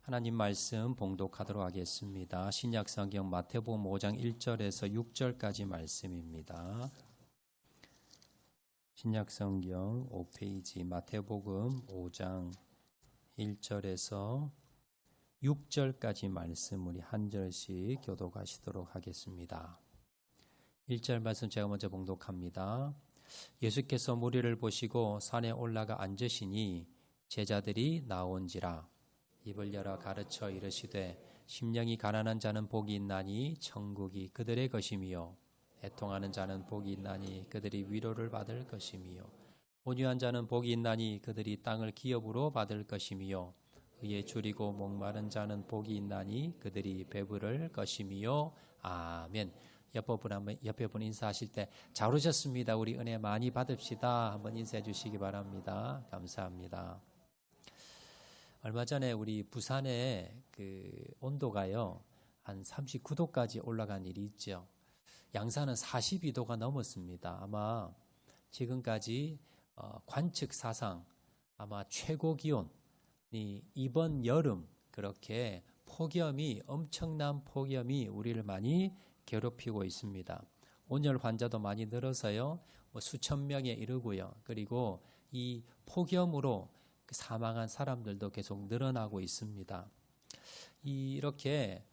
하나님 말씀 봉독하도록 하겠습니다. 신약성경 마태복음 5장 1절에서 6절까지 말씀입니다. 신약성경 5페이지 마태복음 5장 1절에서 6절까지 말씀 우리 한 절씩 교독하시도록 하겠습니다. 1절 말씀 제가 먼저 봉독합니다. 예수께서 무리를 보시고 산에 올라가 앉으시니 제자들이 나온지라. 입을 열어 가르쳐 이르시되 심령이 가난한 자는 복이 있나니 천국이 그들의 것이미요 애통하는 자는 복이 있나니 그들이 위로를 받을 것이미요 온유한 자는 복이 있나니 그들이 땅을 기업으로 받을 것이미요 의에 줄이고 목마른 자는 복이 있나니 그들이 배부를 것이미요. 아멘. 옆에 분 인사하실 때 잘 오셨습니다. 우리 은혜 많이 받읍시다. 한번 인사해 주시기 바랍니다. 감사합니다. 얼마 전에 우리 부산의 온도가요 한 39도까지 올라간 일이 있죠. 양산은 42도가 넘었습니다. 아마 지금까지 관측 사상 아마 최고 기온이 이번 여름 그렇게 엄청난 폭염이 우리를 많이 괴롭히고 있습니다. 온열 환자도 많이 늘어서요 수천 명에 이르고요. 그리고 이 폭염으로 사망한 사람들도 계속 늘어나고 있습니다. 이렇게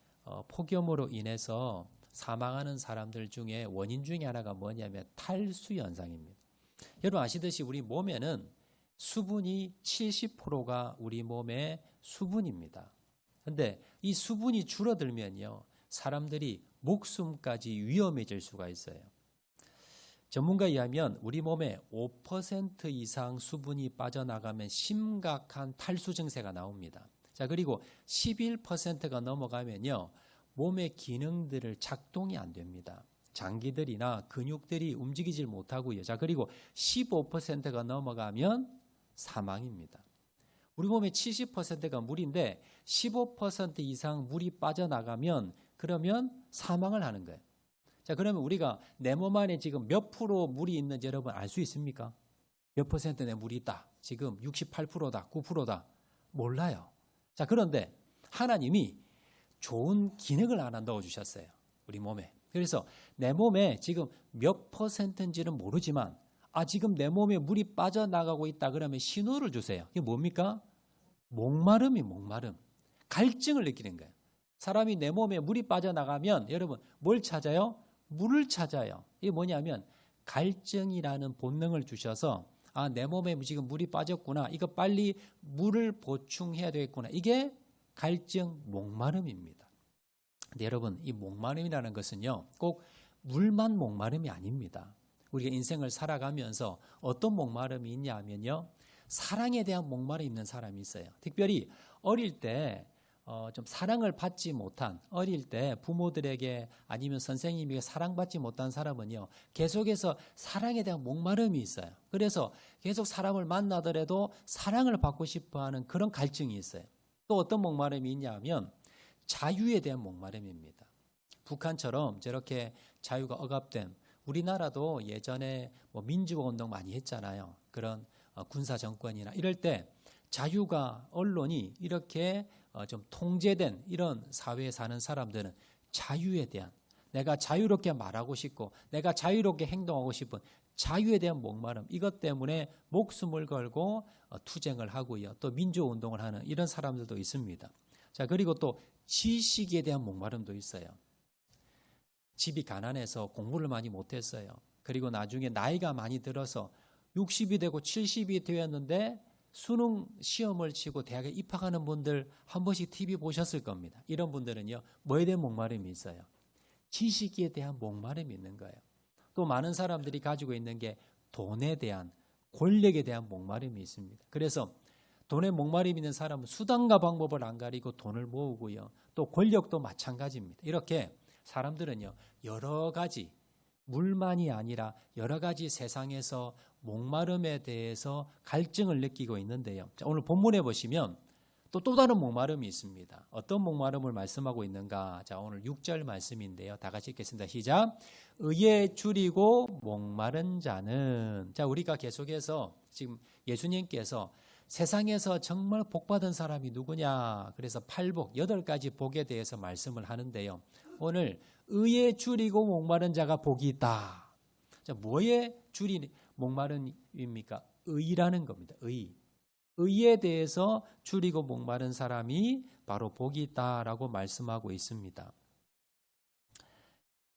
폭염으로 인해서 사망하는 사람들 중에 원인 중에 하나가 뭐냐면 탈수 현상입니다. 여러분 아시듯이 우리 몸에는 수분이 70%가 우리 몸의 수분입니다. 그런데 이 수분이 줄어들면요 사람들이 목숨까지 위험해질 수가 있어요. 전문가에 의하면 우리 몸에 5% 이상 수분이 빠져나가면 심각한 탈수 증세가 나옵니다. 자, 그리고 11%가 넘어가면요, 몸의 기능들을 작동이 안 됩니다. 장기들이나 근육들이 움직이질 못하고요. 자, 그리고 15%가 넘어가면 사망입니다. 우리 몸의 70%가 물인데 15% 이상 물이 빠져나가면 그러면 사망을 하는 거예요. 자, 그러면 우리가 내 몸 안에 지금 몇 프로 물이 있는지 여러분 알 수 있습니까? 몇 퍼센트 내 물이 있다. 지금 68%다, 9%다. 몰라요. 자, 그런데 하나님이 좋은 기능을 하나 넣어주셨어요. 우리 몸에. 그래서 내 몸에 지금 몇 퍼센트인지는 모르지만 지금 내 몸에 물이 빠져나가고 있다 그러면 신호를 주세요. 이게 뭡니까? 목마름. 갈증을 느끼는 거예요. 사람이 내 몸에 물이 빠져나가면 여러분 뭘 찾아요? 물을 찾아요. 이게 뭐냐면 갈증이라는 본능을 주셔서 내 몸에 지금 물이 빠졌구나. 이거 빨리 물을 보충해야 되겠구나. 이게 갈증, 목마름입니다. 근데 여러분 이 목마름이라는 것은요 꼭 물만 목마름이 아닙니다. 우리가 인생을 살아가면서 어떤 목마름이 있냐 하면요 사랑에 대한 목마름이 있는 사람이 있어요. 특별히 어릴 때 좀 사랑을 받지 못한 어릴 때 부모들에게 아니면 선생님에게 사랑받지 못한 사람은요 계속해서 사랑에 대한 목마름이 있어요. 그래서 계속 사람을 만나더라도 사랑을 받고 싶어하는 그런 갈증이 있어요. 또 어떤 목마름이 있냐 하면 자유에 대한 목마름입니다. 북한처럼 저렇게 자유가 억압된 우리나라도 예전에 민주화 운동 많이 했잖아요. 그런 군사 정권이나 이럴 때 자유가 언론이 이렇게 좀 통제된 이런 사회에 사는 사람들은 자유에 대한 내가 자유롭게 말하고 싶고 내가 자유롭게 행동하고 싶은 자유에 대한 목마름 이것 때문에 목숨을 걸고 투쟁을 하고요. 또 민주운동을 하는 이런 사람들도 있습니다. 자, 그리고 또 지식에 대한 목마름도 있어요. 집이 가난해서 공부를 많이 못했어요. 그리고 나중에 나이가 많이 들어서 60이 되고 70이 되었는데 수능 시험을 치고 대학에 입학하는 분들 한 번씩 TV 보셨을 겁니다. 이런 분들은요 뭐에 대한 목마름이 있어요? 지식에 대한 목마름이 있는 거예요. 또 많은 사람들이 가지고 있는 게 돈에 대한 권력에 대한 목마름이 있습니다. 그래서 돈에 목마름이 있는 사람은 수단과 방법을 안 가리고 돈을 모으고요. 또 권력도 마찬가지입니다. 이렇게 사람들은요 여러 가지 물만이 아니라 여러 가지 세상에서 목마름에 대해서 갈증을 느끼고 있는데요. 자, 오늘 본문에 보시면 또 다른 목마름이 있습니다. 어떤 목마름을 말씀하고 있는가? 자, 오늘 6절 말씀인데요. 다 같이 읽겠습니다. 시작. 의에 줄이고 목마른 자는. 자, 우리가 계속해서 지금 예수님께서 세상에서 정말 복받은 사람이 누구냐? 그래서 8복, 8가지 복에 대해서 말씀을 하는데요. 오늘 의에 줄이고 목마른 자가 복이 있다. 자, 뭐에 줄이 목마른입니까? 의라는 겁니다. 의에 대해서 줄이고 목마른 사람이 바로 복이 있다라고 말씀하고 있습니다.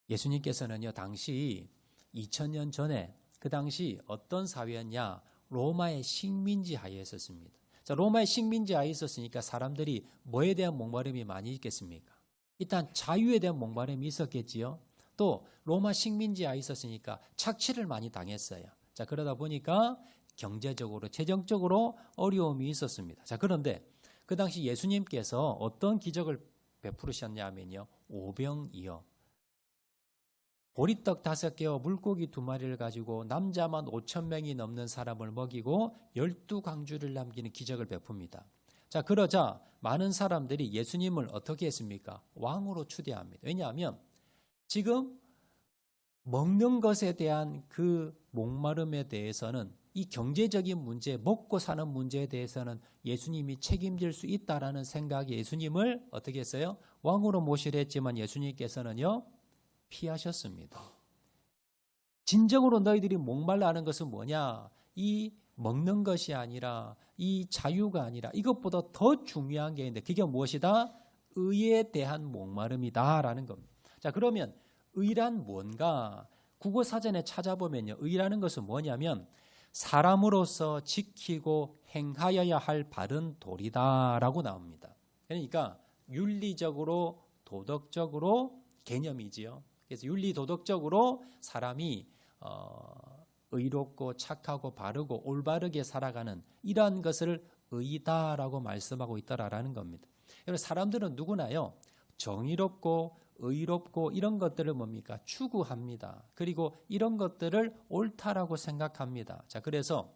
예수님께서는요, 당시 2000년 전에 그 당시 어떤 사회였냐? 로마의 식민지 하에 있었습니다. 자, 로마의 식민지 하에 있었으니까 사람들이 뭐에 대한 목마름이 많이 있겠습니까? 일단 자유에 대한 목마름이 있었겠지요. 또 로마 식민지 하에 있었으니까 착취를 많이 당했어요. 자, 그러다 보니까 경제적으로, 재정적으로 어려움이 있었습니다. 자, 그런데 그 당시 예수님께서 어떤 기적을 베푸르셨냐면요, 오병이어, 보리떡 5개와 물고기 2마리를 가지고 남자만 5,000명이 넘는 사람을 먹이고 12광주를 남기는 기적을 베풉니다. 자, 그러자 많은 사람들이 예수님을 어떻게 했습니까? 왕으로 추대합니다. 왜냐하면 지금 먹는 것에 대한 그 목마름에 대해서는, 이 경제적인 문제, 먹고 사는 문제에 대해서는 예수님이 책임질 수 있다라는 생각에 예수님을 어떻게 했어요? 왕으로 모시려 했지만 예수님께서는요, 피하셨습니다. 진정으로 너희들이 목말라 하는 것은 뭐냐? 이 먹는 것이 아니라, 이 자유가 아니라 이것보다 더 중요한 게 있는데 그게 무엇이다? 의에 대한 목마름이다라는 겁니다. 자, 그러면 의란 뭔가? 국어사전에 찾아보면요, 의라는 것은 뭐냐면 사람으로서 지키고 행하여야 할 바른 도리다라고 나옵니다. 그러니까 윤리적으로, 도덕적으로 개념이지요. 그래서 윤리 도덕적으로 사람이 의롭고 착하고 바르고 올바르게 살아가는 이러한 것을 의다라고 말씀하고 있다라는 겁니다. 여러분, 사람들은 누구나요, 정의롭고 의롭고 이런 것들을 뭡니까? 추구합니다. 그리고 이런 것들을 옳다라고 생각합니다. 자, 그래서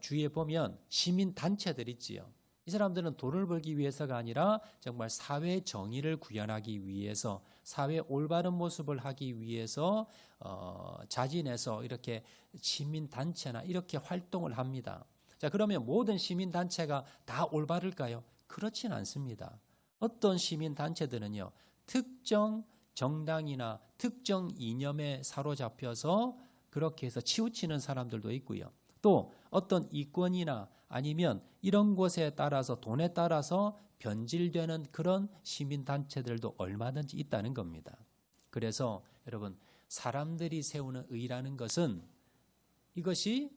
주위에 보면 시민 단체들 있지요. 이 사람들은 돈을 벌기 위해서가 아니라 정말 사회 정의를 구현하기 위해서, 사회 올바른 모습을 하기 위해서 자진해서 이렇게 시민단체나 이렇게 활동을 합니다. 자, 그러면 모든 시민단체가 다 올바를까요? 그렇진 않습니다. 어떤 시민단체들은요, 특정 정당이나 특정 이념에 사로잡혀서 그렇게 해서 치우치는 사람들도 있고요. 또 어떤 이권이나 아니면 이런 곳에 따라서, 돈에 따라서 변질되는 그런 시민단체들도 얼마든지 있다는 겁니다. 그래서 여러분, 사람들이 세우는 의라는 것은 이것이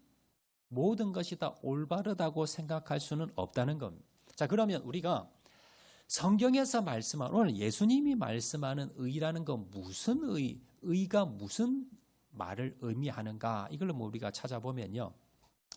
모든 것이 다 올바르다고 생각할 수는 없다는 겁니다. 자, 그러면 우리가 성경에서 말씀하는, 오늘 예수님이 말씀하는 의라는 건 무슨 의가 무슨 말을 의미하는가, 이걸 우리가 찾아보면요.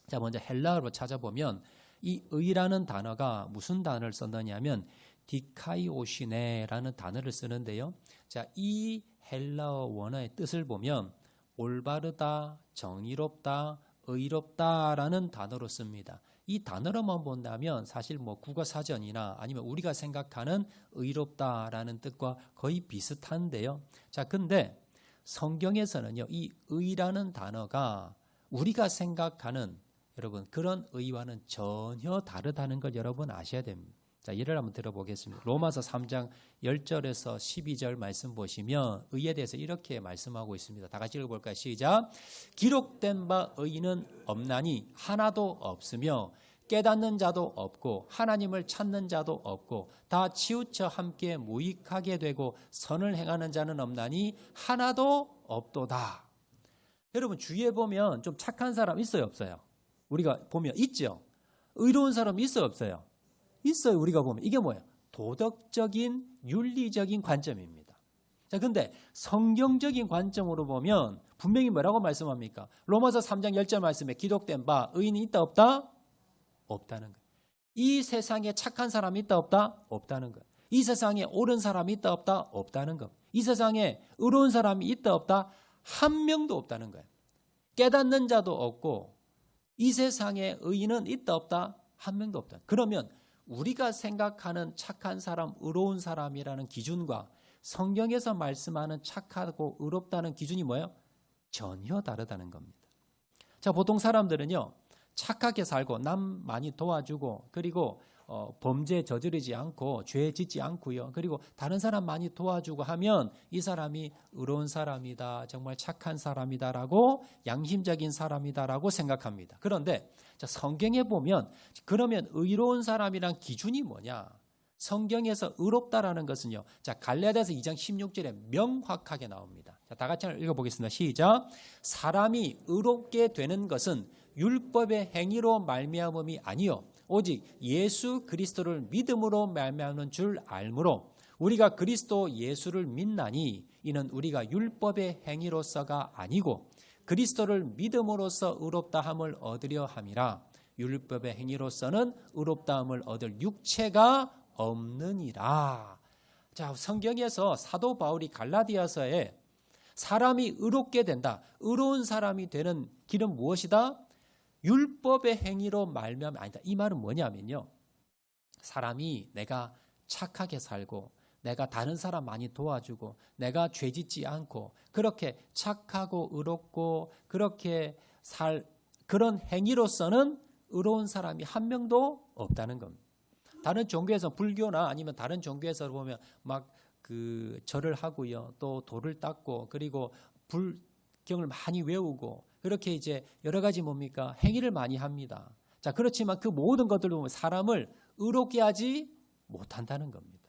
자, 먼저 헬라어로 찾아보면 이 의라는 단어가 무슨 단어를 썼느냐면 디카이오시네라는 단어를 쓰는데요. 자, 이 헬라어 원어의 뜻을 보면 올바르다, 정의롭다, 의롭다라는 단어로 씁니다. 이 단어로만 본다면 사실 국어사전이나 아니면 우리가 생각하는 의롭다라는 뜻과 거의 비슷한데요. 자, 근데 성경에서는요, 이 의라는 단어가 우리가 생각하는, 여러분, 그런 의와는 전혀 다르다는 걸 여러분 아셔야 됩니다. 자, 예를 한번 들어보겠습니다. 로마서 3장 10절에서 12절 말씀 보시면 의에 대해서 이렇게 말씀하고 있습니다. 다 같이 읽어볼까요? 시작. 기록된 바 의인은 없나니 하나도 없으며 깨닫는 자도 없고 하나님을 찾는 자도 없고 다 치우쳐 함께 무익하게 되고 선을 행하는 자는 없나니 하나도 없도다. 여러분, 주위에 보면 좀 착한 사람 있어요, 없어요? 우리가 보면 있죠. 의로운 사람 있어요, 없어요? 있어요. 우리가 보면 이게 뭐예요? 도덕적인, 윤리적인 관점입니다. 자, 근데 성경적인 관점으로 보면 분명히 뭐라고 말씀합니까? 로마서 3장 10절 말씀에 기록된 바 의인이 있다 없다? 없다는 거예요. 이 세상에 착한 사람이 있다 없다? 없다는 거예요. 이 세상에 옳은 사람이 있다 없다? 없다는 거예요. 이 세상에 의로운 사람이 있다 없다? 한 명도 없다는 거예요. 깨닫는 자도 없고 이 세상에 의인은 있다 없다? 한 명도 없다. 그러면 우리가 생각하는 착한 사람, 의로운 사람이라는 기준과 성경에서 말씀하는 착하고 의롭다는 기준이 뭐예요? 전혀 다르다는 겁니다. 자, 보통 사람들은요, 착하게 살고 남 많이 도와주고 그리고 범죄 저지르지 않고 죄 짓지 않고요. 그리고 다른 사람 많이 도와주고 하면 이 사람이 의로운 사람이다. 정말 착한 사람이다라고 양심적인 사람이다라고 생각합니다. 그런데 성경에 보면 그러면 의로운 사람이란 기준이 뭐냐? 성경에서 의롭다라는 것은요. 자, 갈라디아서 2장 16절에 명확하게 나옵니다. 자, 다 같이 읽어보겠습니다. 시작. 사람이 의롭게 되는 것은 율법의 행위로 말미암음이 아니요 오직 예수 그리스도를 믿음으로 말미암는 줄 알므로 우리가 그리스도 예수를 믿나니 이는 우리가 율법의 행위로서가 아니고 그리스도를 믿음으로써 의롭다함을 얻으려 함이라. 율법의 행위로서는 의롭다함을 얻을 육체가 없느니라. 자, 성경에서 사도 바울이 갈라디아서에 사람이 의롭게 된다. 의로운 사람이 되는 길은 무엇이다? 율법의 행위로 말미암아 아니다. 이 말은 뭐냐면요. 사람이 내가 착하게 살고 내가 다른 사람 많이 도와주고 내가 죄짓지 않고 그렇게 착하고 의롭고 그렇게 그런 행위로서는 의로운 사람이 한 명도 없다는 겁니다. 다른 종교에서 불교나 아니면 다른 종교에서 보면 막 그 절을 하고요. 또 돌을 닦고 그리고 불경을 많이 외우고 그렇게 이제 여러 가지 뭡니까? 행위를 많이 합니다. 자, 그렇지만 그 모든 것들을 보면 사람을 의롭게 하지 못한다는 겁니다.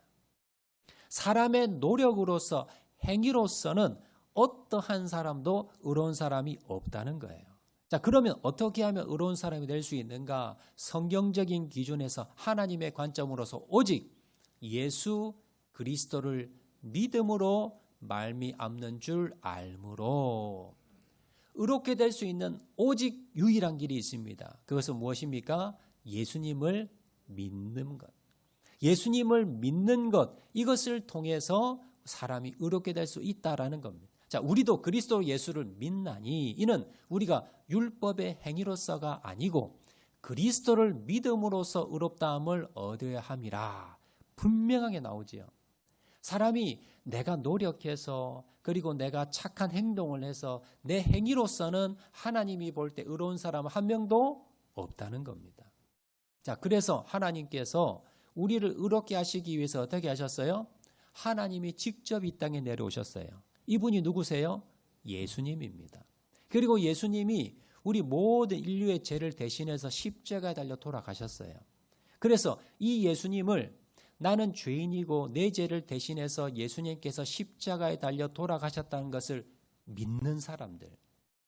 사람의 노력으로서 행위로서는 어떠한 사람도 의로운 사람이 없다는 거예요. 자, 그러면 어떻게 하면 의로운 사람이 될 수 있는가? 성경적인 기준에서 하나님의 관점으로서 오직 예수 그리스도를 믿음으로 말미암는 줄 알므로 의롭게 될 수 있는 오직 유일한 길이 있습니다. 그것은 무엇입니까? 예수님을 믿는 것. 예수님을 믿는 것, 이것을 통해서 사람이 의롭게 될 수 있다라는 겁니다. 자, 우리도 그리스도 예수를 믿나니 이는 우리가 율법의 행위로서가 아니고 그리스도를 믿음으로써 의롭다함을 얻어야 함이라. 분명하게 나오지요. 사람이 내가 노력해서 그리고 내가 착한 행동을 해서 내 행위로서는 하나님이 볼 때 의로운 사람은 한 명도 없다는 겁니다. 자, 그래서 하나님께서 우리를 의롭게 하시기 위해서 어떻게 하셨어요? 하나님이 직접 이 땅에 내려오셨어요. 이분이 누구세요? 예수님입니다. 그리고 예수님이 우리 모든 인류의 죄를 대신해서 십자가에 달려 돌아가셨어요. 그래서 이 예수님을 나는 죄인이고 내 죄를 대신해서 예수님께서 십자가에 달려 돌아가셨다는 것을 믿는 사람들,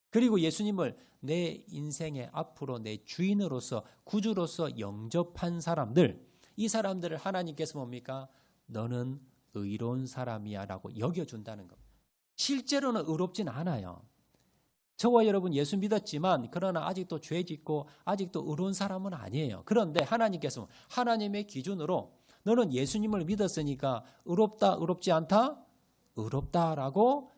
그리고 예수님을 내 인생의 앞으로 내 주인으로서 구주로서 영접한 사람들, 이 사람들을 하나님께서 뭡니까? 너는 의로운 사람이야 라고 여겨준다는 겁니다. 실제로는 의롭진 않아요. 저와 여러분 예수 믿었지만 그러나 아직도 죄 짓고 아직도 의로운 사람은 아니에요. 그런데 하나님께서 하나님의 기준으로 너는 예수님을 믿었으니까 의롭다, 의롭지 않다? 의롭다라고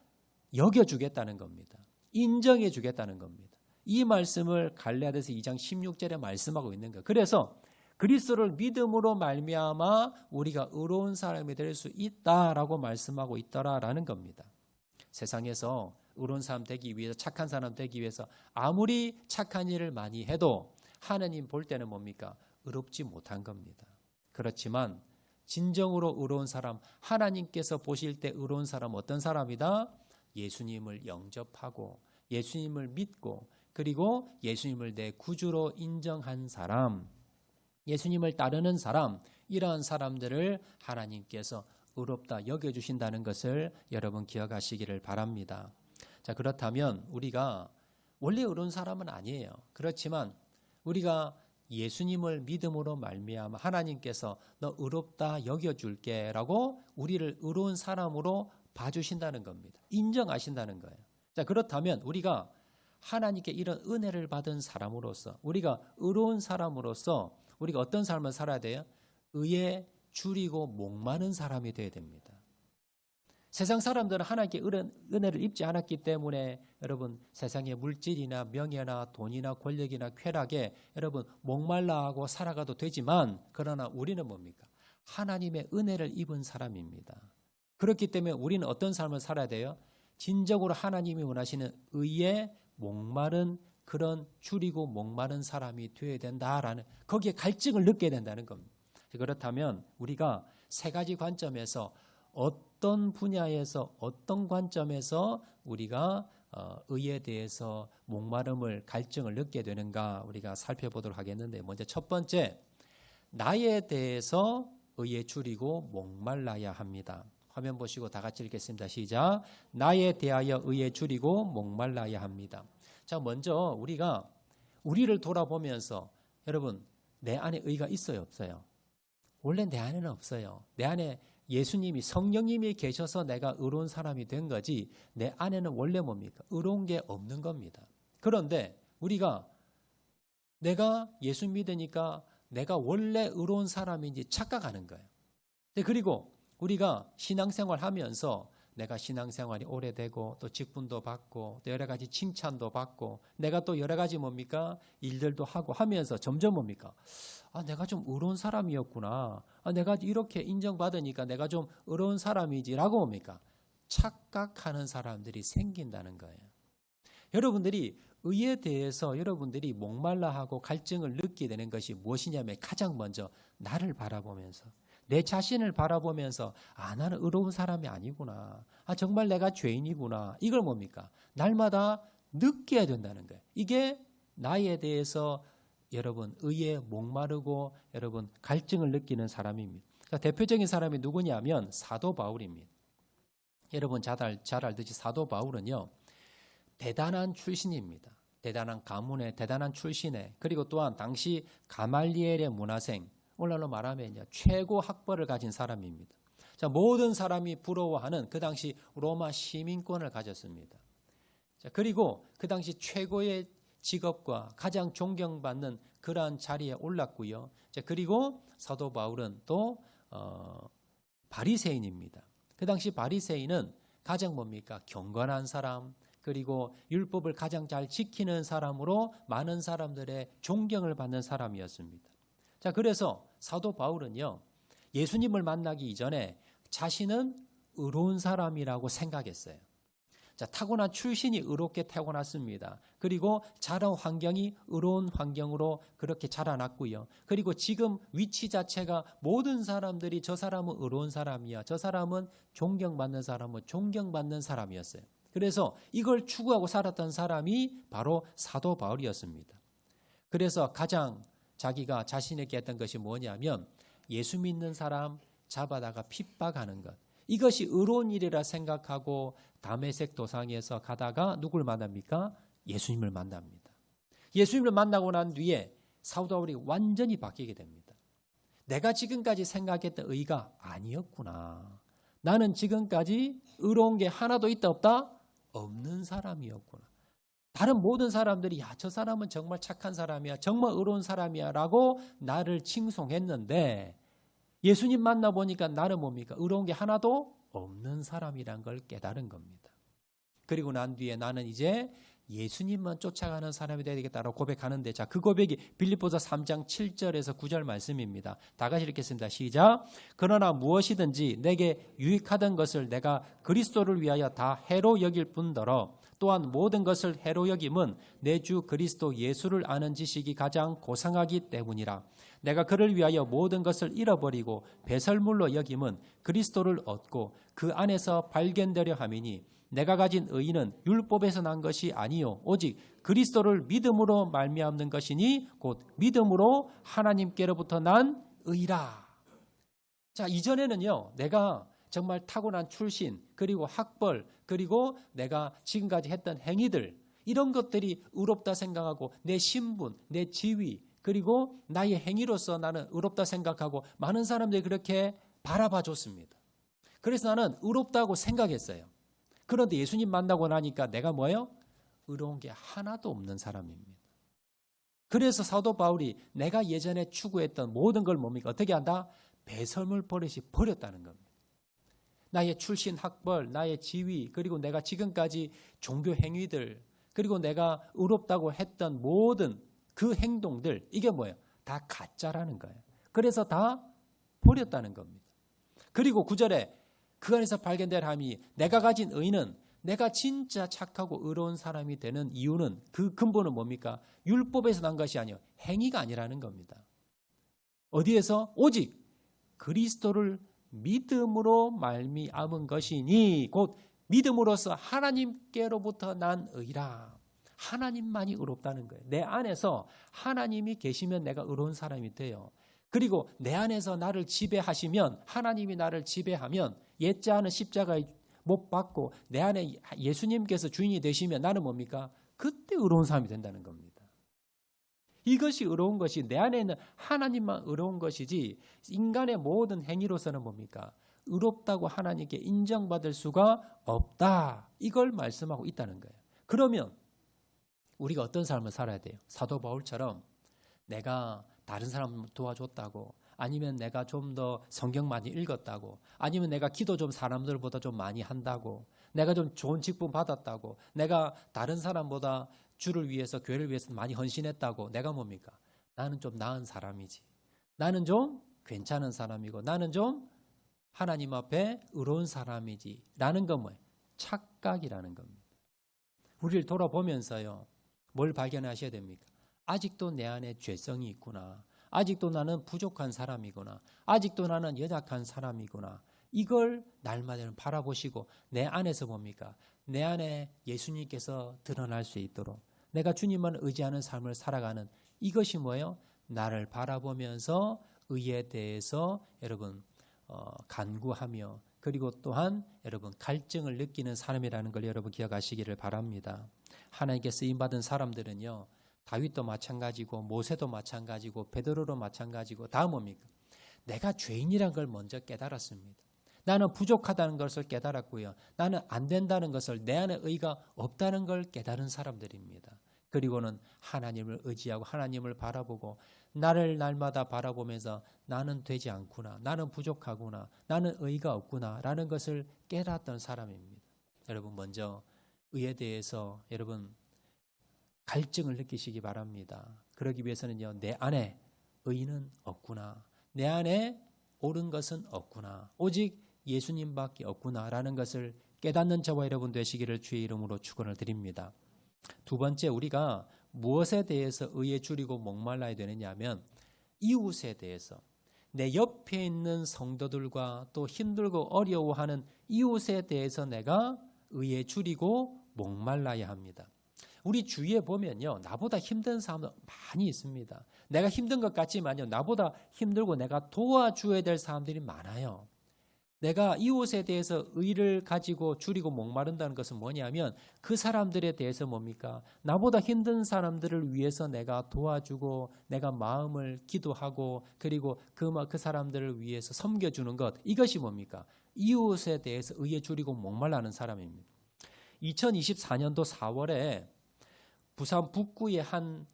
여겨주겠다는 겁니다. 인정해 주겠다는 겁니다. 이 말씀을 갈라디아서 2장 16절에 말씀하고 있는 거예요. 그래서 그리스도를 믿음으로 말미암아 우리가 의로운 사람이 될 수 있다라고 말씀하고 있더라라는 겁니다. 세상에서 의로운 사람 되기 위해서, 착한 사람 되기 위해서 아무리 착한 일을 많이 해도 하나님 볼 때는 뭡니까? 의롭지 못한 겁니다. 그렇지만 진정으로 의로운 사람, 하나님께서 보실 때 의로운 사람 어떤 사람이다? 예수님을 영접하고 예수님을 믿고 그리고 예수님을 내 구주로 인정한 사람, 예수님을 따르는 사람, 이러한 사람들을 하나님께서 의롭다 여겨주신다는 것을 여러분 기억하시기를 바랍니다. 자, 그렇다면 우리가 원래 의로운 사람은 아니에요. 그렇지만 우리가 예수님을 믿음으로 말미암아 하나님께서 너 의롭다 여겨줄게 라고 우리를 의로운 사람으로 봐주신다는 겁니다. 인정하신다는 거예요. 자, 그렇다면 우리가 하나님께 이런 은혜를 받은 사람으로서, 우리가 의로운 사람으로서 우리가 어떤 삶을 살아야 돼요? 의에 줄이고 목마른 사람이 되어야 됩니다. 세상 사람들은 하나님께 은혜를 입지 않았기 때문에 여러분 세상의 물질이나 명예나 돈이나 권력이나 쾌락에 여러분 목말라하고 살아가도 되지만, 그러나 우리는 뭡니까? 하나님의 은혜를 입은 사람입니다. 그렇기 때문에 우리는 어떤 삶을 살아야 돼요? 진정으로 하나님이 원하시는 의에 목마른 그런 줄이고 목마른 사람이 되어야 된다라는, 거기에 갈증을 느껴야 된다는 겁니다. 그렇다면 우리가 세 가지 관점에서 어떤 분야에서 어떤 관점에서 우리가 의에 대해서 목마름을 갈증을 느끼게 되는가 우리가 살펴보도록 하겠는데, 먼저 첫 번째, 나에 대해서 의에 줄이고 목말라야 합니다. 화면 보시고 다 같이 읽겠습니다. 시작. 나에 대하여 의에 줄이고 목말라야 합니다. 자, 먼저 우리가 우리를 돌아보면서, 여러분, 내 안에 의가 있어요, 없어요? 원래 내 안에는 없어요. 내 안에 예수님이, 성령님이 계셔서 내가 의로운 사람이 된 거지, 내 안에는 원래 뭡니까? 의로운 게 없는 겁니다. 그런데 우리가 내가 예수 믿으니까 내가 원래 의로운 사람인지 착각하는 거예요. 그리고 우리가 신앙생활 하면서 내가 신앙생활이 오래되고 또 직분도 받고 또 여러 가지 칭찬도 받고 내가 또 여러 가지 뭡니까? 일들도 하고 하면서 점점 뭡니까? 내가 좀 의로운 사람이었구나. 내가 이렇게 인정받으니까 내가 좀 의로운 사람이지라고 뭡니까? 착각하는 사람들이 생긴다는 거예요. 여러분들이 의에 대해서 여러분들이 목말라하고 갈증을 느끼게 되는 것이 무엇이냐면, 가장 먼저 나를 바라보면서, 내 자신을 바라보면서 나는 의로운 사람이 아니구나. 정말 내가 죄인이구나. 이걸 뭡니까? 날마다 느껴야 된다는 거예요. 이게 나에 대해서 여러분 의에 목마르고 여러분 갈증을 느끼는 사람입니다. 그러니까 대표적인 사람이 누구냐면 사도 바울입니다. 여러분 잘 알듯이 사도 바울은요, 대단한 출신입니다. 대단한 가문의 대단한 출신의, 그리고 또한 당시 가말리엘의 문화생, 오늘날로 말하면 최고 학벌을 가진 사람입니다. 자, 모든 사람이 부러워하는 그 당시 로마 시민권을 가졌습니다. 자, 그리고 그 당시 최고의 직업과 가장 존경받는 그러한 자리에 올랐고요. 자, 그리고 사도 바울은 또 바리새인입니다. 그 당시 바리새인은 가장 뭡니까? 경건한 사람, 그리고 율법을 가장 잘 지키는 사람으로 많은 사람들의 존경을 받는 사람이었습니다. 자, 그래서 사도 바울은요, 예수님을 만나기 이전에 자신은 의로운 사람이라고 생각했어요. 자, 타고난 출신이 의롭게 타고났습니다. 그리고 자란 환경이 의로운 환경으로 그렇게 자라났고요. 그리고 지금 위치 자체가 모든 사람들이 저 사람은 의로운 사람이야, 저 사람은 존경받는 사람은 존경받는 사람이었어요. 그래서 이걸 추구하고 살았던 사람이 바로 사도 바울이었습니다. 그래서 가장 자기가 자신에게 했던 것이 뭐냐면, 예수 믿는 사람 잡아다가 핍박하는 것, 이것이 의로운 일이라 생각하고 다메섹 도상에서 가다가 누굴 만납니까? 예수님을 만납니다. 예수님을 만나고 난 뒤에 사도 바울이 완전히 바뀌게 됩니다. 내가 지금까지 생각했던 의가 아니었구나. 나는 지금까지 의로운 게 하나도 있다 없다? 없는 사람이었구나. 다른 모든 사람들이 저 사람은 정말 착한 사람이야, 정말 의로운 사람이야 라고 나를 칭송했는데, 예수님 만나보니까 나는 뭡니까? 의로운 게 하나도 없는 사람이란 걸 깨달은 겁니다. 그리고 난 뒤에 나는 이제 예수님만 쫓아가는 사람이 되야 되겠다라고 고백하는데, 자, 그 고백이 빌립보서 3장 7절에서 9절 말씀입니다. 다 같이 읽겠습니다. 시작. 그러나 무엇이든지 내게 유익하던 것을 내가 그리스도를 위하여 다 해로 여길 뿐더러 또한 모든 것을 해로 여김은 내 주 그리스도 예수를 아는 지식이 가장 고상하기 때문이라. 내가 그를 위하여 모든 것을 잃어버리고 배설물로 여김은 그리스도를 얻고 그 안에서 발견되려 함이니, 내가 가진 의의는 율법에서 난 것이 아니요 오직 그리스도를 믿음으로 말미암는 것이니 곧 믿음으로 하나님께로부터 난 의라. 자, 이전에는요, 내가 정말 타고난 출신, 그리고 학벌, 그리고 내가 지금까지 했던 행위들, 이런 것들이 의롭다 생각하고 내 신분, 내 지위, 그리고 나의 행위로서 나는 의롭다 생각하고 많은 사람들이 그렇게 바라봐 줬습니다. 그래서 나는 의롭다고 생각했어요. 그런데 예수님 만나고 나니까 내가 뭐예요? 의로운 게 하나도 없는 사람입니다. 그래서 사도 바울이 내가 예전에 추구했던 모든 걸 뭡니까? 어떻게 한다? 배설물 버릇이 버렸다는 겁니다. 나의 출신, 학벌, 나의 지위, 그리고 내가 지금까지 종교 행위들, 그리고 내가 의롭다고 했던 모든 그 행동들, 이게 뭐예요? 다 가짜라는 거예요. 그래서 다 버렸다는 겁니다. 그리고 9절에 그 안에서 발견될 함이, 내가 가진 의는 내가 진짜 착하고 의로운 사람이 되는 이유는 그 근본은 뭡니까? 율법에서 난 것이 아니요 행위가 아니라는 겁니다. 어디에서? 오직 그리스도를 믿음으로 말미암은 것이니 곧 믿음으로써 하나님께로부터 난 의라. 하나님만이 의롭다는 거예요. 내 안에서 하나님이 계시면 내가 의로운 사람이 돼요. 그리고 내 안에서 나를 지배하시면, 하나님이 나를 지배하면, 옛자는 십자가에 못 박고 내 안에 예수님께서 주인이 되시면 나는 뭡니까? 그때 의로운 사람이 된다는 겁니다. 이것이 의로운 것이 내 안에 있는 하나님만 의로운 것이지 인간의 모든 행위로서는 뭡니까? 의롭다고 하나님께 인정받을 수가 없다. 이걸 말씀하고 있다는 거예요. 그러면 우리가 어떤 삶을 살아야 돼요? 사도 바울처럼 내가 다른 사람 도와줬다고, 아니면 내가 좀 더 성경 많이 읽었다고, 아니면 내가 기도 좀 사람들보다 좀 많이 한다고, 내가 좀 좋은 직분 받았다고, 내가 다른 사람보다 주를 위해서 교회를 위해서 많이 헌신했다고, 내가 뭡니까? 나는 좀 나은 사람이지, 나는 좀 괜찮은 사람이고, 나는 좀 하나님 앞에 의로운 사람이지 라는 건 뭐예요? 착각이라는 겁니다. 우리를 돌아보면서요, 뭘 발견하셔야 됩니까? 아직도 내 안에 죄성이 있구나, 아직도 나는 부족한 사람이구나, 아직도 나는 연약한 사람이구나, 이걸 날마다 바라보시고 내 안에서 뭡니까? 내 안에 예수님께서 드러날 수 있도록 내가 주님만 의지하는 삶을 살아가는, 이것이 뭐예요? 나를 바라보면서 의에 대해서 여러분 간구하며, 그리고 또한 여러분 갈증을 느끼는 사람이라는 걸 여러분 기억하시기를 바랍니다. 하나님께 쓰임받은 사람들은요, 다윗도 마찬가지고 모세도 마찬가지고 베드로도 마찬가지고 다 뭡니까? 내가 죄인이란 걸 먼저 깨달았습니다. 나는 부족하다는 것을 깨달았고요, 나는 안 된다는 것을, 내 안에 의가 없다는 걸 깨달은 사람들입니다. 그리고는 하나님을 의지하고 하나님을 바라보고 나를 날마다 바라보면서 나는 되지 않구나, 나는 부족하구나, 나는 의가 없구나 라는 것을 깨달았던 사람입니다. 여러분 먼저 의에 대해서 여러분 갈증을 느끼시기 바랍니다. 그러기 위해서는요, 내 안에 의는 없구나, 내 안에 옳은 것은 없구나, 오직 예수님밖에 없구나라는 것을 깨닫는 저와 여러분 되시기를 주의 이름으로 축원을 드립니다. 두 번째, 우리가 무엇에 대해서 의에 줄이고 목말라야 되느냐 하면 이웃에 대해서, 내 옆에 있는 성도들과 또 힘들고 어려워하는 이웃에 대해서 내가 의에 줄이고 목말라야 합니다. 우리 주위에 보면요, 나보다 힘든 사람도 많이 있습니다. 내가 힘든 것 같지만요, 나보다 힘들고 내가 도와줘야 될 사람들이 많아요. 내가 이웃에 대해서 의를 가지고 줄이고 목마른다는 것은 뭐냐면 그 사람들에 대해서 뭡니까? 나보다 힘든 사람들을 위해서 내가 도와주고 내가 마음을 기도하고 그리고 그 사람들을 위해서 섬겨주는 것, 이것이 뭡니까? 이웃에 대해서 의에 줄이고 목말라는 사람입니다. 2024년도 4월에 부산 북구의 한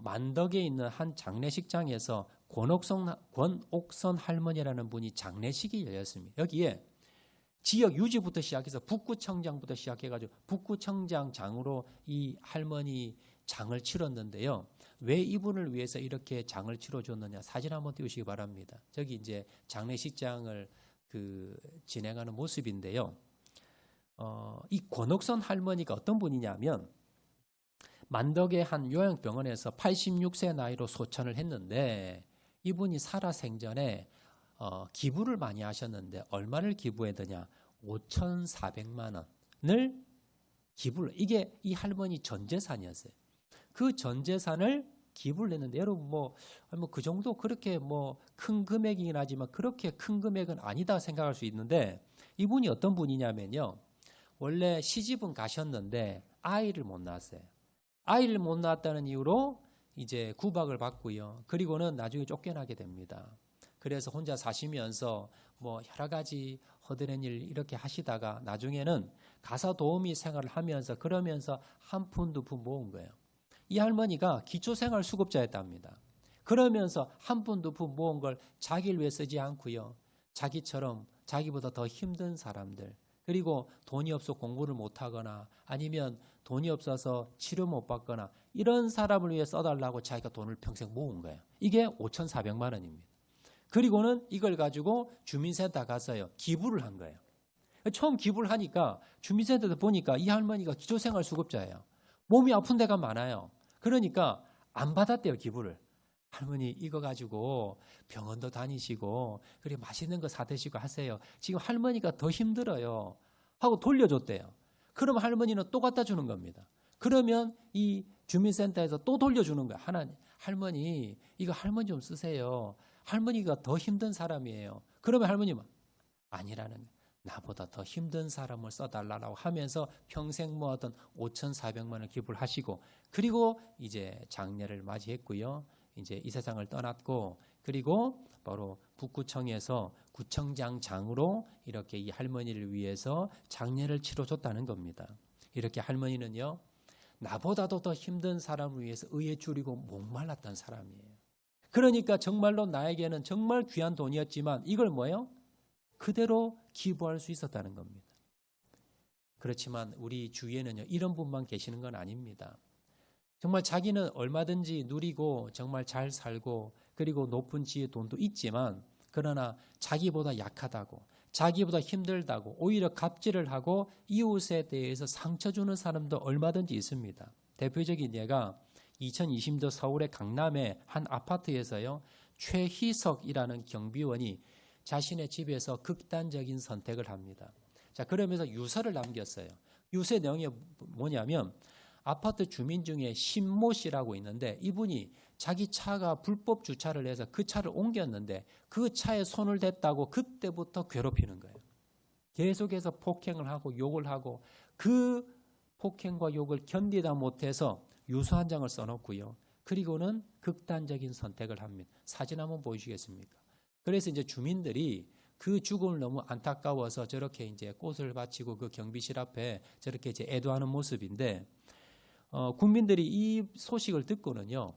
만덕에 있는 한 장례식장에서 권옥선 할머니라는 분이 장례식이 열렸습니다. 여기에 지역 유지부터 시작해서 북구청장부터 시작해가지고 북구청장장으로 이 할머니 장을 치렀는데요. 왜 이분을 위해서 이렇게 장을 치러줬느냐, 사진 한번 띄우시기 바랍니다. 저기 이제 장례식장을 진행하는 모습인데요. 이 권옥선 할머니가 어떤 분이냐면 만덕의 한 요양병원에서 86세 나이로 소천을 했는데, 이분이 살아생전에 기부를 많이 하셨는데 얼마를 기부했느냐? 5,400만 원을 기부를, 이게 이 할머니 전 재산이었어요. 그 전 재산을 기부를 했는데, 여러분 그 정도 그렇게 큰 금액이긴 하지만 그렇게 큰 금액은 아니다 생각할 수 있는데, 이분이 어떤 분이냐면요, 원래 시집은 가셨는데 아이를 못 낳았어요. 아이를 못 낳았다는 이유로 이제 구박을 받고요. 그리고는 나중에 쫓겨나게 됩니다. 그래서 혼자 사시면서 여러 가지 허드렛 일 이렇게 하시다가 나중에는 가사 도우미 생활을 하면서 그러면서 한 푼 두 푼 모은 거예요. 이 할머니가 기초생활수급자였답니다. 그러면서 한 푼 두 푼 모은 걸 자기를 위해 쓰지 않고요, 자기처럼 자기보다 더 힘든 사람들, 그리고 돈이 없어 공부를 못하거나 아니면 돈이 없어서 치료 못 받거나 이런 사람을 위해 써달라고 자기가 돈을 평생 모은 거예요. 이게 5,400만 원입니다. 그리고는 이걸 가지고 주민센터 가서요, 기부를 한 거예요. 처음 기부를 하니까 주민센터에서 보니까 이 할머니가 기초생활수급자예요. 몸이 아픈 데가 많아요. 그러니까 안 받았대요, 기부를. 할머니 이거 가지고 병원도 다니시고 그리고 맛있는 거 사 드시고 하세요. 지금 할머니가 더 힘들어요. 하고 돌려줬대요. 그럼 할머니는 또 갖다 주는 겁니다. 그러면 이 주민센터에서 또 돌려주는 거예요. 할머니 이거 할머니 좀 쓰세요. 할머니가 더 힘든 사람이에요. 그러면 할머니는 아니라는 거예요. 나보다 더 힘든 사람을 써달라고 하면서 평생 모았던 5,400만 원을 기부를 하시고 그리고 이제 장례를 맞이했고요. 이제 이 세상을 떠났고 그리고 바로 북구청에서 구청장장으로 이렇게 이 할머니를 위해서 장례를 치러줬다는 겁니다. 이렇게 할머니는요. 나보다도 더 힘든 사람을 위해서 의에 줄이고 목말랐던 사람이에요. 그러니까 정말로 나에게는 정말 귀한 돈이었지만 이걸 뭐예요? 그대로 기부할 수 있었다는 겁니다. 그렇지만 우리 주위에는요. 이런 분만 계시는 건 아닙니다. 정말 자기는 얼마든지 누리고 정말 잘 살고 그리고 높은 지위의 돈도 있지만 그러나 자기보다 약하다고 자기보다 힘들다고 오히려 갑질을 하고 이웃에 대해서 상처 주는 사람도 얼마든지 있습니다. 대표적인 예가 2020년 서울의 강남의 한 아파트에서요. 최희석이라는 경비원이 자신의 집에서 극단적인 선택을 합니다. 자, 그러면서 유서를 남겼어요. 유서의 내용이 뭐냐면 아파트 주민 중에 신모 씨라고 있는데 이분이 자기 차가 불법 주차를 해서 그 차를 옮겼는데 그 차에 손을 댔다고 그때부터 괴롭히는 거예요. 계속해서 폭행을 하고 욕을 하고 그 폭행과 욕을 견디다 못해서 유서 한 장을 써놓고요. 그리고는 극단적인 선택을 합니다. 사진 한번 보여주시겠습니까? 그래서 이제 주민들이 그 죽음을 너무 안타까워서 저렇게 이제 꽃을 바치고 그 경비실 앞에 저렇게 이제 애도하는 모습인데 국민들이 이 소식을 듣고는요.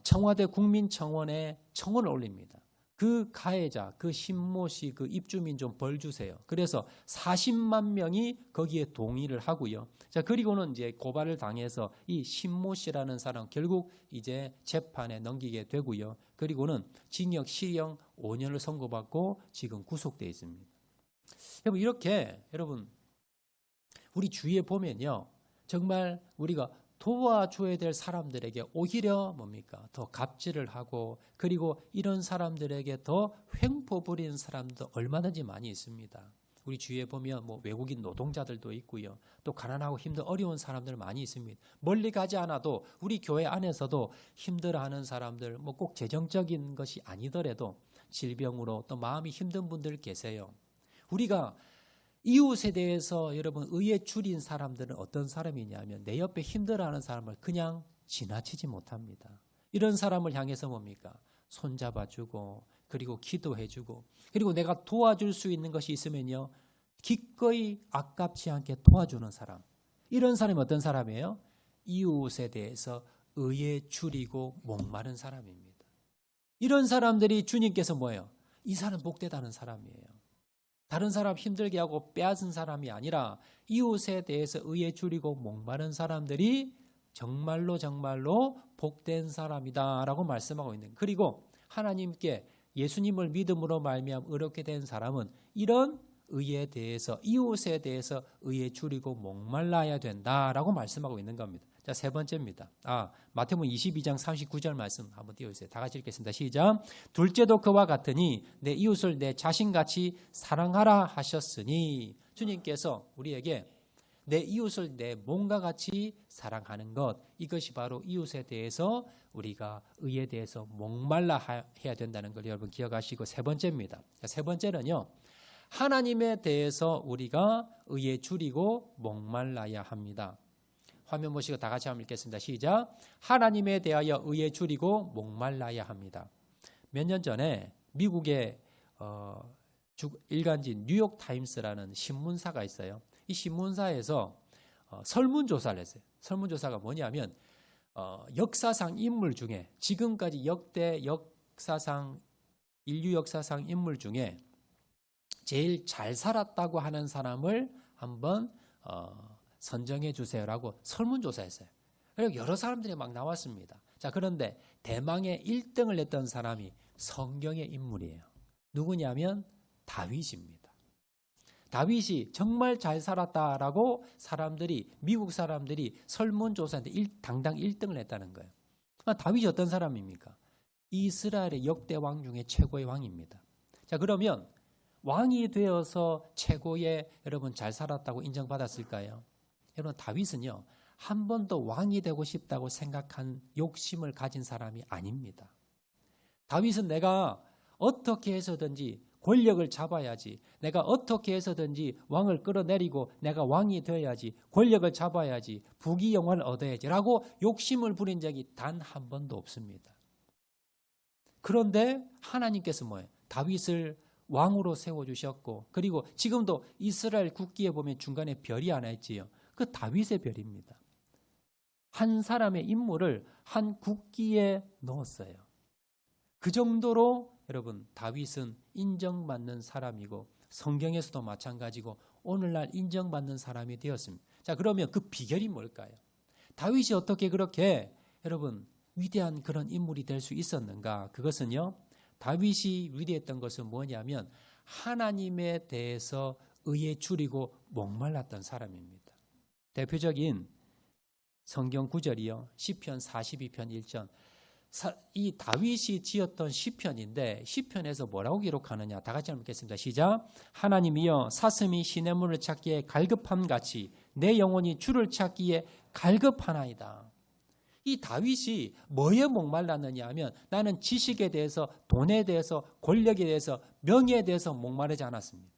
청와대 국민청원에 청원을 올립니다. 그 가해자, 그 신모 씨 그 입주민 좀 벌 주세요. 그래서 40만 명이 거기에 동의를 하고요. 자, 그리고는 이제 고발을 당해서 이 신모 씨라는 사람 결국 이제 재판에 넘기게 되고요. 그리고는 징역 실형 5년을 선고받고 지금 구속되어 있습니다. 여러분 이렇게 여러분 우리 주위에 보면요. 정말 우리가 도와줘야 될 사람들에게 오히려 뭡니까? 더 갑질을 하고 그리고 이런 사람들에게 더 횡포 부리는 사람도 얼마든지 많이 있습니다. 우리 주위에 보면 뭐 외국인 노동자들도 있고요. 또 가난하고 힘든 어려운 사람들 많이 있습니다. 멀리 가지 않아도 우리 교회 안에서도 힘들어하는 사람들 뭐 꼭 재정적인 것이 아니더라도 질병으로 또 마음이 힘든 분들 계세요. 우리가 이웃에 대해서 여러분 의에 줄인 사람들은 어떤 사람이냐면 내 옆에 힘들어하는 사람을 그냥 지나치지 못합니다. 이런 사람을 향해서 뭡니까? 손잡아주고 그리고 기도해주고 그리고 내가 도와줄 수 있는 것이 있으면요. 기꺼이 아깝지 않게 도와주는 사람. 이런 사람이 어떤 사람이에요? 이웃에 대해서 의에 줄이고 목마른 사람입니다. 이런 사람들이 주님께서 뭐예요? 이 사람 복되다는 사람이에요. 다른 사람 힘들게 하고 빼앗은 사람이 아니라 이웃에 대해서 의에 줄이고 목마른 사람들이 정말로 복된 사람이다라고 말씀하고 있는. 그리고 하나님께 예수님을 믿음으로 말미암아 의롭게 된 사람은 이런 의에 대해서 이웃에 대해서 의에 줄이고 목말라야 된다라고 말씀하고 있는 겁니다. 자, 세 번째입니다. 마태복음 22장 39절 말씀 한번 띄워주세요. 다 같이 읽겠습니다. 시작. 둘째도 그와 같으니 내 이웃을 내 자신같이 사랑하라 하셨으니 주님께서 우리에게 내 이웃을 내 몸과 같이 사랑하는 것 이것이 바로 이웃에 대해서 우리가 의에 대해서 목말라 해야 된다는 걸 여러분 기억하시고 세 번째입니다. 세 번째는요. 하나님에 대해서 우리가 의에 줄이고 목말라야 합니다. 화면 보시고 다 같이 한번 읽겠습니다. 시작. 하나님에 대하여 의에 줄이고 목말라야 합니다. 몇 년 전에 미국의 일간지 뉴욕타임스라는 신문사가 있어요. 이 신문사에서 설문조사를 했어요. 설문조사가 뭐냐면 역사상 인물 중에 지금까지 역대 역사상 인류 역사상 인물 중에 제일 잘 살았다고 하는 사람을 한번 선정해 주세요라고 설문조사했어요. 그리고 여러 사람들이 막 나왔습니다. 자, 그런데 대망의 1등을 했던 사람이 성경의 인물이에요. 누구냐면 다윗입니다. 다윗이 정말 잘 살았다라고 미국 사람들이 설문조사인데 당당 1등을 했다는 거예요. 다윗이 어떤 사람입니까? 이스라엘의 역대 왕 중에 최고의 왕입니다. 자, 그러면 왕이 되어서 최고의 여러분 잘 살았다고 인정받았을까요? 여러분, 다윗은요, 한 번도 왕이 되고 싶다고 생각한 욕심을 가진 사람이 아닙니다. 다윗은 내가 어떻게 해서든지 권력을 잡아야지, 내가 어떻게 해서든지 왕을 끌어내리고 내가 왕이 되어야지, 권력을 잡아야지, 부귀영화를 얻어야지 라고 욕심을 부린 적이 단 한 번도 없습니다. 그런데 하나님께서 뭐예요? 다윗을 왕으로 세워주셨고, 그리고 지금도 이스라엘 국기에 보면 중간에 별이 하나 있지요. 그 다윗의 별입니다. 한 사람의 인물을 한 국기에 넣었어요. 그 정도로 여러분, 다윗은 인정받는 사람이고 성경에서도 마찬가지고 오늘날 인정받는 사람이 되었습니다. 자, 그러면 그 비결이 뭘까요? 다윗이 어떻게 그렇게 여러분 위대한 그런 인물이 될 수 있었는가? 그것은요, 다윗이 위대했던 것은 뭐냐면 하나님에 대해서 의에 줄이고 목말랐던 사람입니다. 대표적인 성경 구절이요, 시편 42편 1절. 이 다윗이 지었던 시편인데 시편에서 뭐라고 기록하느냐? 다 같이 한번 읽겠습니다. 시작. 하나님이여, 사슴이 시냇물을 찾기에 갈급함 같이 내 영혼이 주를 찾기에 갈급하나이다. 이 다윗이 뭐에 목말랐느냐 하면 나는 지식에 대해서, 돈에 대해서, 권력에 대해서, 명예에 대해서 목마르지 않았습니다.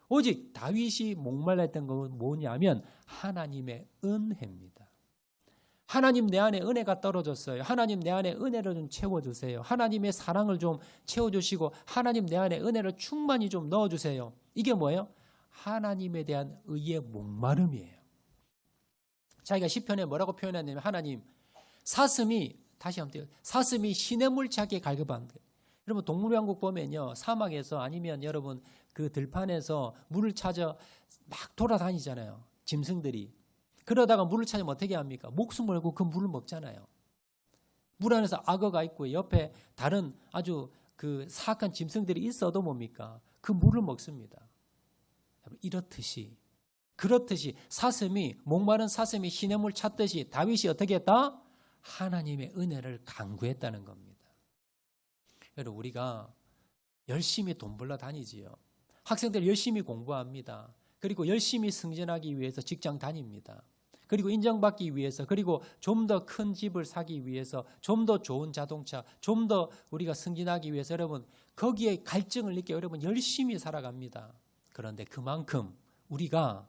오직 다윗이 목말랐던 건 뭐냐면 하나님의 은혜입니다. 하나님, 내 안에 은혜가 떨어졌어요. 하나님, 내 안에 은혜를 좀 채워주세요. 하나님의 사랑을 좀 채워주시고 하나님, 내 안에 은혜를 충만히 좀 넣어주세요. 이게 뭐예요? 하나님에 대한 의의 목마름이에요. 자기가 시편에 뭐라고 표현했냐면 하나님, 사슴이 시냇물 찾기에 갈급한 거예요. 여러분, 동물왕국 보면요, 사막에서 아니면 여러분 그 들판에서 물을 찾아 막 돌아다니잖아요. 짐승들이. 그러다가 물을 찾으면 어떻게 합니까? 목숨 걸고 그 물을 먹잖아요. 물 안에서 악어가 있고 옆에 다른 아주 그 사악한 짐승들이 있어도 뭡니까? 그 물을 먹습니다. 그렇듯이 목마른 사슴이 시냇물 찾듯이 다윗이 어떻게 했다? 하나님의 은혜를 간구했다는 겁니다. 여러분, 우리가 열심히 돈 벌러 다니지요. 학생들 열심히 공부합니다. 그리고 열심히 승진하기 위해서 직장 다닙니다. 그리고 인정받기 위해서, 그리고 좀 더 큰 집을 사기 위해서, 좀 더 좋은 자동차, 좀 더 우리가 승진하기 위해서 여러분 거기에 갈증을 느껴 여러분 열심히 살아갑니다. 그런데 그만큼 우리가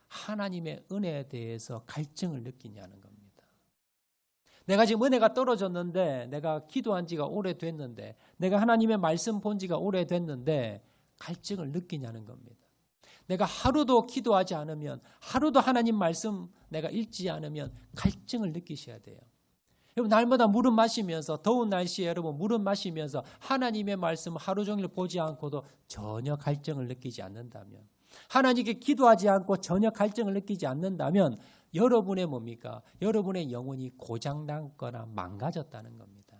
하나님의 은혜에 대해서 갈증을 느끼냐는 겁니다. 내가 지금 은혜가 떨어졌는데, 내가 기도한 지가 오래됐는데, 내가 하나님의 말씀 본 지가 오래됐는데 갈증을 느끼냐는 겁니다. 내가 하루도 기도하지 않으면, 하루도 하나님 말씀 내가 읽지 않으면 갈증을 느끼셔야 돼요. 여러분, 날마다 물은 마시면서, 더운 날씨에 여러분 물은 마시면서 하나님의 말씀 하루 종일 보지 않고도 전혀 갈증을 느끼지 않는다면, 하나님께 기도하지 않고 전혀 갈증을 느끼지 않는다면 여러분의 뭡니까? 여러분의 영혼이 고장났거나 망가졌다는 겁니다.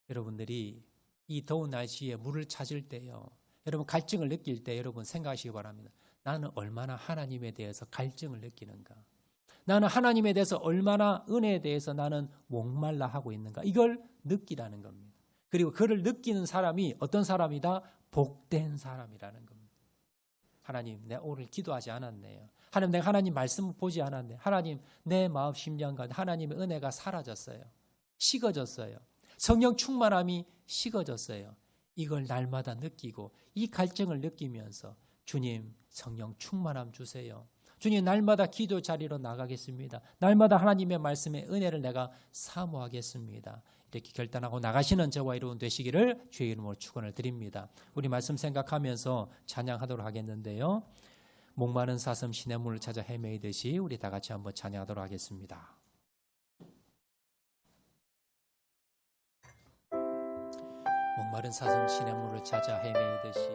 여러분들이 이 더운 날씨에 물을 찾을 때요, 여러분 갈증을 느낄 때 여러분 생각하시기 바랍니다. 나는 얼마나 하나님에 대해서 갈증을 느끼는가? 나는 하나님에 대해서 얼마나 은혜에 대해서 나는 목말라 하고 있는가? 이걸 느끼라는 겁니다. 그리고 그를 느끼는 사람이 어떤 사람이다? 복된 사람이라는 겁니다. 하나님, 내가 오늘 기도하지 않았네요. 하나님, 내가 하나님 말씀 보지 않았네. 하나님, 내 마음 심령 가운데 하나님의 은혜가 사라졌어요. 식어졌어요. 성령 충만함이 식어졌어요. 이걸 날마다 느끼고 이 갈증을 느끼면서 주님, 성령 충만함 주세요. 주님, 날마다 기도 자리로 나가겠습니다. 날마다 하나님의 말씀의 은혜를 내가 사모하겠습니다. 이렇게 결단하고 나가시는 저와 여러분 되시기를 주의 이름으로 축원을 드립니다. 우리 말씀 생각하면서 찬양하도록 하겠는데요. 목마른 사슴 시냇물을 찾아 헤매이듯이 우리 다 같이 한번 찬양하도록 하겠습니다. 목마른 사슴 시냇물을 찾아 헤매이듯이